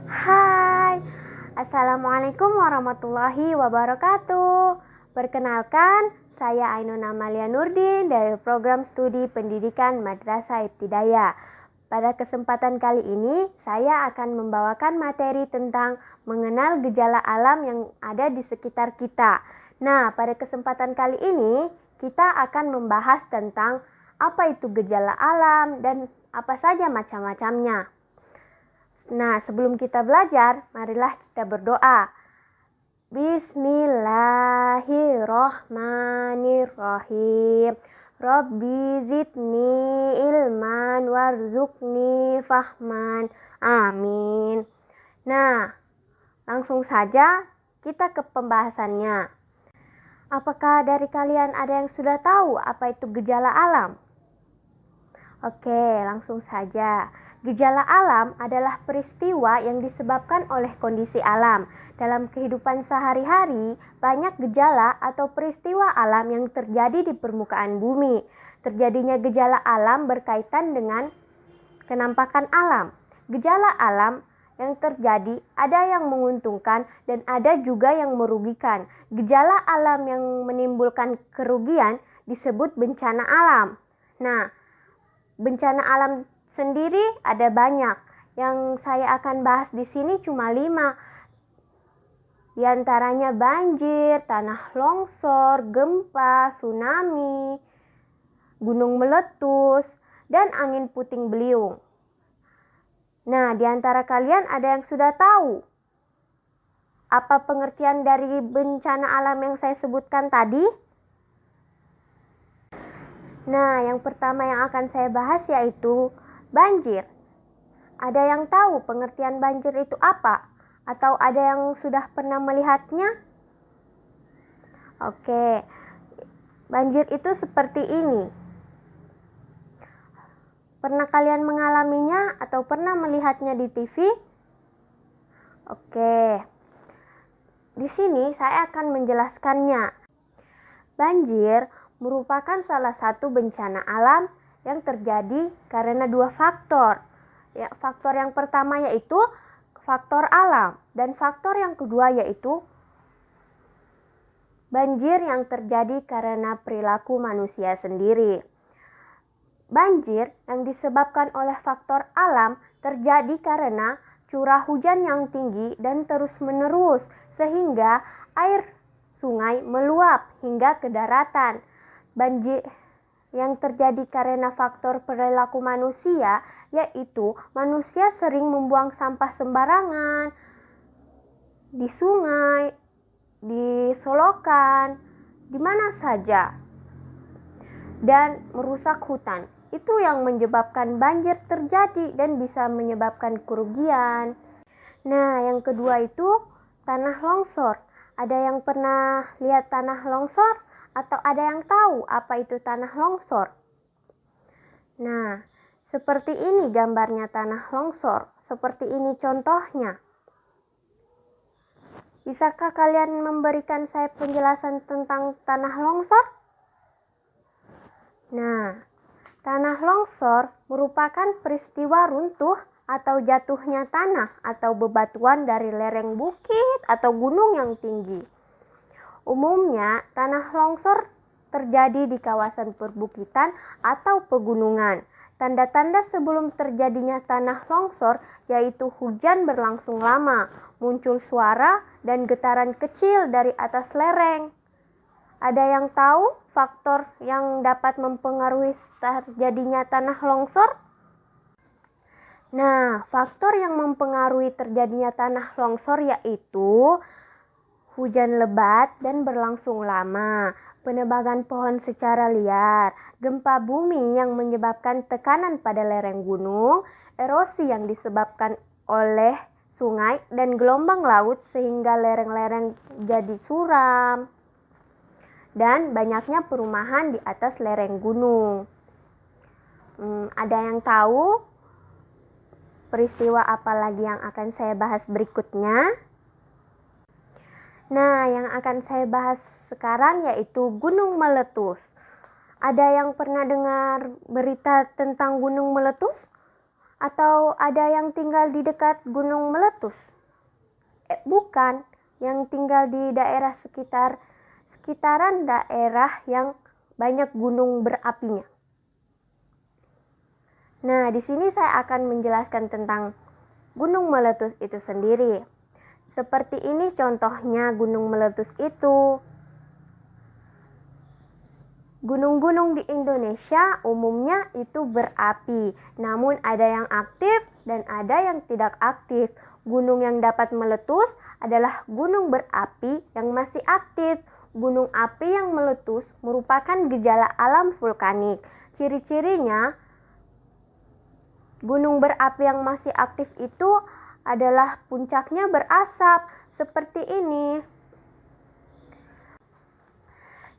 Hai, Assalamualaikum warahmatullahi wabarakatuh. Perkenalkan, saya Ainun Amalia Nurdin dari program studi pendidikan Madrasah Ibtidaiyah. Pada kesempatan kali ini, saya akan membawakan materi tentang mengenal gejala alam yang ada di sekitar kita. Nah, pada kesempatan kali ini, kita akan membahas tentang apa itu gejala alam dan apa saja macam-macamnya. Nah, sebelum kita belajar, marilah kita berdoa. Bismillahirrohmanirrohim. Rabbi zidni ilman warzuqni fahman. Amin. Nah, langsung saja kita ke pembahasannya. Apakah dari kalian ada yang sudah tahu apa itu gejala alam? Oke, langsung saja. Gejala alam adalah peristiwa yang disebabkan oleh kondisi alam. Dalam kehidupan sehari-hari, banyak gejala atau peristiwa alam yang terjadi di permukaan bumi. Terjadinya gejala alam berkaitan dengan kenampakan alam. Gejala alam yang terjadi ada yang menguntungkan dan ada juga yang merugikan. Gejala alam yang menimbulkan kerugian disebut bencana alam. Nah, bencana alam sendiri ada banyak. Yang saya akan bahas di sini cuma 5. Di antaranya banjir, tanah longsor, gempa, tsunami, gunung meletus, dan angin puting beliung. Nah, di antara kalian ada yang sudah tahu apa pengertian dari bencana alam yang saya sebutkan tadi? Nah, yang pertama yang akan saya bahas yaitu banjir. Ada yang tahu pengertian banjir itu apa? Atau ada yang sudah pernah melihatnya? Oke, banjir itu seperti ini. Pernah kalian mengalaminya atau pernah melihatnya di TV? Oke, di sini saya akan menjelaskannya. Banjir merupakan salah satu bencana alam yang terjadi karena 2 faktor. Ya, faktor yang pertama yaitu faktor alam dan faktor yang kedua yaitu banjir yang terjadi karena perilaku manusia sendiri. Banjir yang disebabkan oleh faktor alam terjadi karena curah hujan yang tinggi dan terus-menerus sehingga air sungai meluap hingga ke daratan. Banjir yang terjadi karena faktor perilaku manusia, yaitu manusia sering membuang sampah sembarangan di sungai, di solokan, di mana saja, dan merusak hutan. Itu yang menyebabkan banjir terjadi dan bisa menyebabkan kerugian. Nah, yang kedua itu tanah longsor. Ada yang pernah lihat tanah longsor? Atau ada yang tahu apa itu tanah longsor? Nah, seperti ini gambarnya tanah longsor. Seperti ini contohnya. Bisakah kalian memberikan saya penjelasan tentang tanah longsor? Nah, tanah longsor merupakan peristiwa runtuh atau jatuhnya tanah atau bebatuan dari lereng bukit atau gunung yang tinggi. Umumnya, tanah longsor terjadi di kawasan perbukitan atau pegunungan. Tanda-tanda sebelum terjadinya tanah longsor yaitu hujan berlangsung lama, muncul suara dan getaran kecil dari atas lereng. Ada yang tahu faktor yang dapat mempengaruhi terjadinya tanah longsor? Nah, faktor yang mempengaruhi terjadinya tanah longsor yaitu hujan lebat dan berlangsung lama, penebangan pohon secara liar, gempa bumi yang menyebabkan tekanan pada lereng gunung, erosi yang disebabkan oleh sungai dan gelombang laut sehingga lereng-lereng jadi suram, dan banyaknya perumahan di atas lereng gunung. Ada yang tahu peristiwa apa lagi yang akan saya bahas berikutnya? Nah, yang akan saya bahas sekarang yaitu gunung meletus. Ada yang pernah dengar berita tentang gunung meletus? Atau ada yang tinggal di dekat gunung meletus? Bukan, yang tinggal di daerah sekitaran daerah yang banyak gunung berapinya. Nah, di sini saya akan menjelaskan tentang gunung meletus itu sendiri. Seperti ini contohnya gunung meletus itu. Gunung-gunung di Indonesia umumnya itu berapi, namun ada yang aktif dan ada yang tidak aktif. Gunung yang dapat meletus adalah gunung berapi yang masih aktif. Gunung api yang meletus merupakan gejala alam vulkanik. Ciri-cirinya, gunung berapi yang masih aktif itu adalah puncaknya berasap, seperti ini.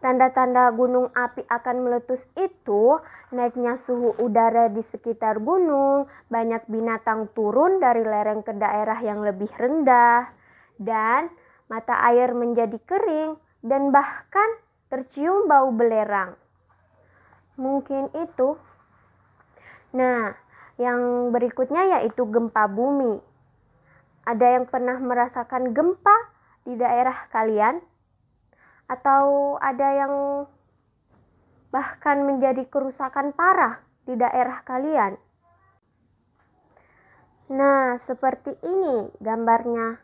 Tanda-tanda gunung api akan meletus itu naiknya suhu udara di sekitar gunung, banyak binatang turun dari lereng ke daerah yang lebih rendah, dan mata air menjadi kering, dan bahkan tercium bau belerang. Mungkin itu. Nah, yang berikutnya yaitu gempa bumi. Ada yang pernah merasakan gempa di daerah kalian? Atau ada yang bahkan menjadi kerusakan parah di daerah kalian? Nah, seperti ini gambarnya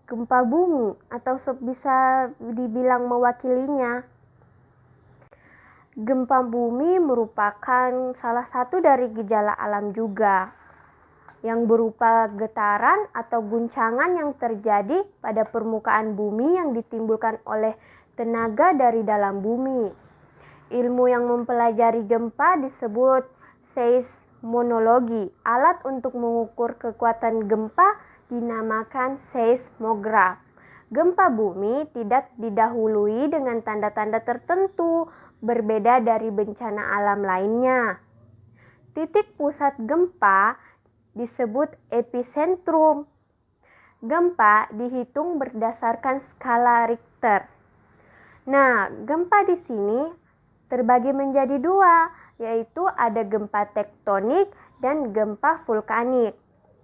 gempa bumi, atau bisa dibilang mewakilinya. Gempa bumi merupakan salah satu dari gejala alam juga, yang berupa getaran atau guncangan yang terjadi pada permukaan bumi yang ditimbulkan oleh tenaga dari dalam bumi. Ilmu yang mempelajari gempa disebut seismologi. Alat untuk mengukur kekuatan gempa dinamakan seismograf. Gempa bumi tidak didahului dengan tanda-tanda tertentu, berbeda dari bencana alam lainnya. Titik pusat gempa disebut epicentrum. Gempa dihitung berdasarkan skala Richter. Nah, gempa di sini terbagi menjadi dua, yaitu ada gempa tektonik dan gempa vulkanik.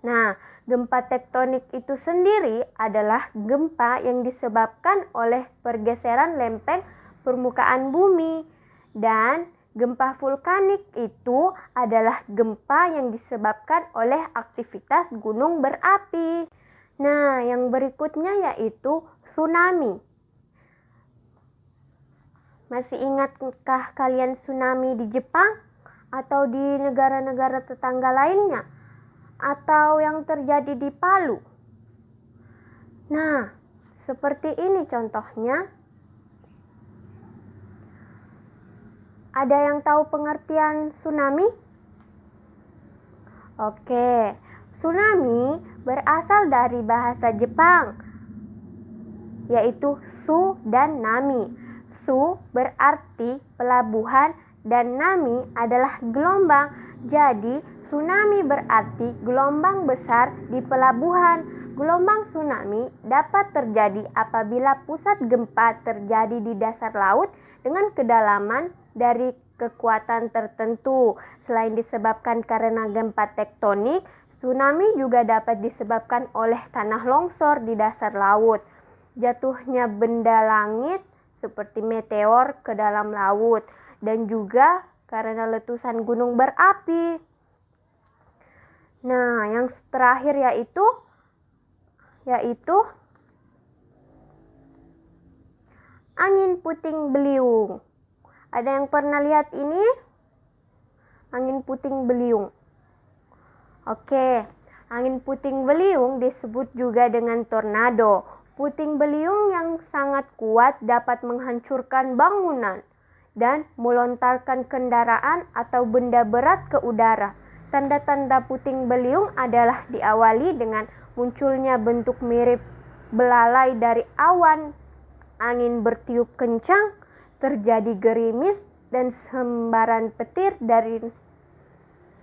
Nah, gempa tektonik itu sendiri adalah gempa yang disebabkan oleh pergeseran lempeng permukaan bumi, dan gempa vulkanik itu adalah gempa yang disebabkan oleh aktivitas gunung berapi. Nah, yang berikutnya yaitu tsunami. Masih ingatkah kalian tsunami di Jepang atau di negara-negara tetangga lainnya? Atau yang terjadi di Palu? Nah, seperti ini contohnya. Ada yang tahu pengertian tsunami? Oke, tsunami berasal dari bahasa Jepang, yaitu su dan nami. Su berarti pelabuhan dan nami adalah gelombang. Jadi, tsunami berarti gelombang besar di pelabuhan. Gelombang tsunami dapat terjadi apabila pusat gempa terjadi di dasar laut dengan kedalaman dari kekuatan tertentu. Selain disebabkan karena gempa tektonik, tsunami juga dapat disebabkan oleh tanah longsor di dasar laut, jatuhnya benda langit seperti meteor ke dalam laut, dan juga karena letusan gunung berapi. Nah, yang terakhir yaitu angin puting beliung. Ada yang pernah lihat ini? Angin puting beliung. Oke, angin puting beliung disebut juga dengan tornado. Puting beliung yang sangat kuat dapat menghancurkan bangunan dan melontarkan kendaraan atau benda berat ke udara. Tanda-tanda puting beliung adalah diawali dengan munculnya bentuk mirip belalai dari awan, angin bertiup kencang, terjadi gerimis dan sembaran petir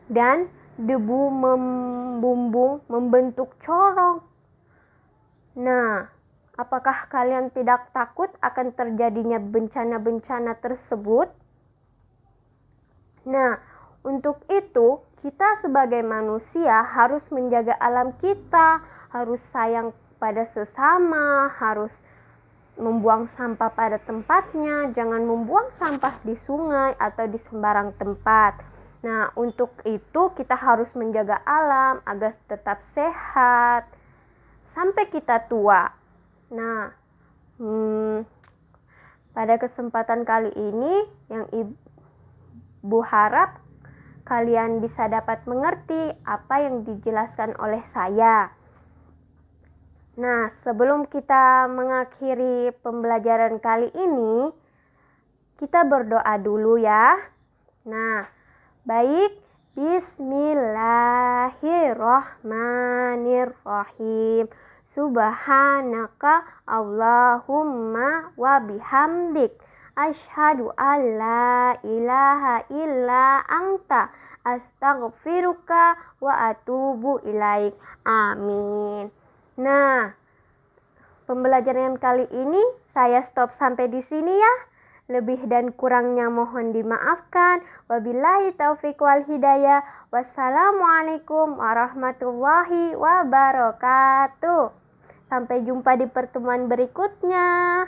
dan debu membumbung membentuk corong. Nah, apakah kalian tidak takut akan terjadinya bencana-bencana tersebut? Nah, Untuk itu, kita sebagai manusia harus menjaga alam kita, harus sayang pada sesama, harus membuang sampah pada tempatnya, jangan membuang sampah di sungai atau di sembarang tempat. Nah, untuk itu kita harus menjaga alam agar tetap sehat sampai kita tua. Nah, pada kesempatan kali ini yang Ibu harap kalian bisa dapat mengerti apa yang dijelaskan oleh saya. Nah, sebelum kita mengakhiri pembelajaran kali ini, kita berdoa dulu ya. Nah, baik. Bismillahirrahmanirrahim. Subhanaka Allahumma wa bihamdik. Asyhadu an la ilaha illa anta astaghfiruka wa atubu ilaik. Amin. Nah, pembelajaran kali ini saya stop sampai di sini ya. Lebih dan kurangnya mohon dimaafkan. Wabillahi taufiq wal hidayah. Wassalamualaikum warahmatullahi wabarakatuh. Sampai jumpa di pertemuan berikutnya.